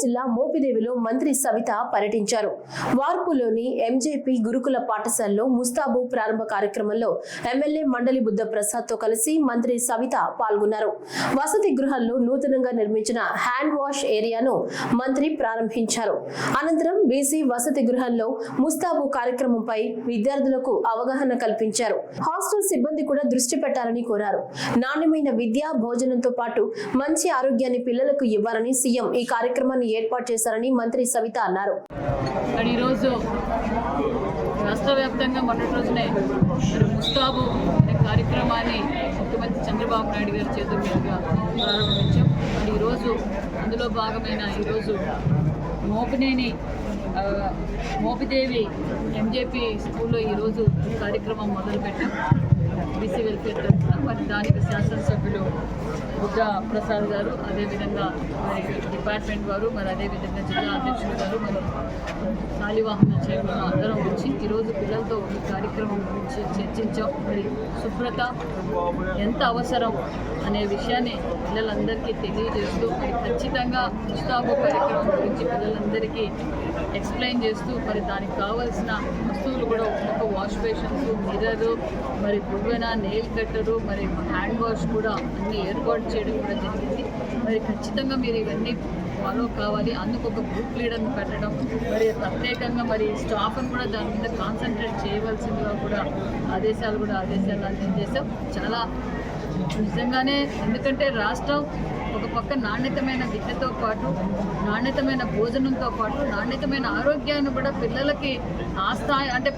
జిల్లా మోపిదేవిలో మంత్రి సవిత పర్యటించారు. వార్పులోని ఎంజేపీ గురుకుల పాఠశాలలో ముస్తాబు ప్రారంభ కార్యక్రమంలో ఎమ్మెల్యే మండలి బుద్ధ ప్రసాద్ తో కలిసి మంత్రి సవిత పాల్గొన్నారు. వసతి గృహాల్లో నూతనంగా నిర్మించిన హ్యాండ్ వాష్ ఏరియాను మంత్రి ప్రారంభించారు. అనంతరం బీసీ వసతి గృహంలో ముస్తాబు కార్యక్రమంపై విద్యార్థులకు అవగాహన కల్పించారు. హాస్టల్ సిబ్బంది కూడా దృష్టి పెట్టాలని కోరారు. నాణ్యమైన విద్య, భోజనంతో పాటు మంచి ఆరోగ్యాన్ని పిల్లలకు ఇవ్వాలని సీఎం ఈ కార్యక్రమాన్ని ఏర్పాటు చేశారని మంత్రి సవిత అన్నారు. ఈరోజు రాష్ట్ర వ్యాప్తంగా మొన్నటి రోజునే ముస్తాబు అనే కార్యక్రమాన్ని ముఖ్యమంత్రి చంద్రబాబు నాయుడు గారి చేతుల మీదుగా ప్రారంభించాం. ఈరోజు అందులో భాగమైన ఈరోజు మోపిదేవి ఎంజేపీ స్కూల్లో ఈరోజు కార్యక్రమం మొదలుపెట్టాం. బీసీ వెల్ఫేర్ తరఫున మరి దానికి శాసనసభ్యులు బుద్ధ ప్రసాద్ గారు, అదేవిధంగా మరి డిపార్ట్మెంట్ వారు, మరి అదేవిధంగా జిల్లా అధ్యక్షులు గారు, మరి శాలివాహన చైర్మన్ అందరం వచ్చి ఈరోజు పిల్లలతో ఈ కార్యక్రమం గురించి చర్చించాం. మరి శుభ్రత ఎంత అవసరం అనే విషయాన్ని పిల్లలందరికీ తెలియజేస్తూ మరి ఖచ్చితంగా ముస్తాబు కార్యక్రమం గురించి పిల్లలందరికీ ఎక్స్ప్లెయిన్ చేస్తూ మరి దానికి కావాల్సిన వస్తువులు కూడా ఒక్కొక్క వాష్ బేషన్స్, మిర్రరు, మరి బువ్వెన, నెయిల్ కట్టరు, మరి హ్యాండ్ వాష్ కూడా అన్ని ఏర్పాటు చేయడం కూడా జరిగింది. మరి ఖచ్చితంగా మీరు ఇవన్నీ ఫాలో కావాలి. అందుకు ఒక గ్రూప్ లీడర్ని పెట్టడం, మరి ప్రత్యేకంగా మరి స్టాఫ్ను కూడా దాని మీద కాన్సన్ట్రేట్ చేయవలసిందిగా కూడా ఆదేశాలు అందజేసాం. చాలా నిజంగానే ఎందుకంటే రాష్ట్రం ఒక పక్క నాణ్యతమైన విద్యతో పాటు, నాణ్యతమైన భోజనంతో పాటు, నాణ్యతమైన ఆరోగ్యాన్ని కూడా పిల్లలకి అంటే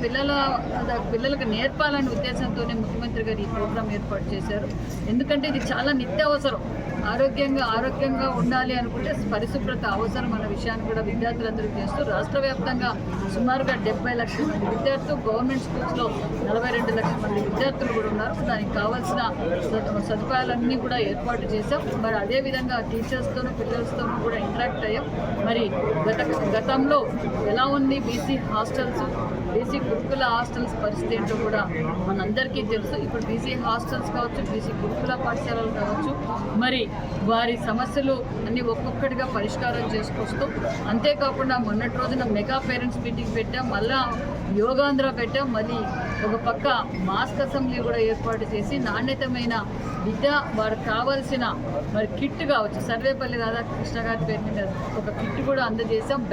పిల్లలకు నేర్పాలనే ఉద్దేశంతోనే ముఖ్యమంత్రి గారు ఈ ప్రోగ్రాం ఏర్పాటు చేశారు. ఎందుకంటే ఇది చాలా నిత్యావసరం. ఆరోగ్యంగా ఉండాలి అనుకుంటే పరిశుభ్రత అవసరం అన్న విషయాన్ని కూడా విద్యార్థులందరూ చేస్తూ రాష్ట్ర వ్యాప్తంగా సుమారుగా 70 లక్షల మంది విద్యార్థులు, గవర్నమెంట్ స్కూల్స్లో 42 లక్షల మంది విద్యార్థులు కూడా ఉన్నారు. దానికి కావాల్సిన సదుపాయాలన్నీ కూడా ఏర్పాటు చేశాం. మరి అదేవిధంగా టీచర్స్తోనూ పిల్లలతోనూ కూడా ఇంటరాక్ట్ అయ్యాం. మరి గతంలో ఎలా ఉంది బీసీ గురుకుల హాస్టల్స్ పరిస్థితి ఏంటో కూడా మనందరికీ తెలుసు. ఇప్పుడు బీసీ హాస్టల్స్ కావచ్చు, బీసీ గురుకుల పాఠశాలలు కావచ్చు, మరి వారి సమస్యలు అన్నీ ఒక్కొక్కటిగా పరిష్కారం చేసుకొస్తూ, అంతేకాకుండా మొన్నటి రోజున మెగా పేరెంట్స్ మీటింగ్ పెట్టాం, మళ్ళా యోగాంధ్ర పెట్టాం, మళ్ళీ ఒక పక్క మాస్క్ అసెంబ్లీ కూడా ఏర్పాటు చేసి నాణ్యతమైన విద్య, వారికి కావాల్సిన మరి కిట్ కావచ్చు, సర్వేపల్లి రాధాకృష్ణ గారి పేరు మీద ఒక కిట్ కూడా అందజేసాం.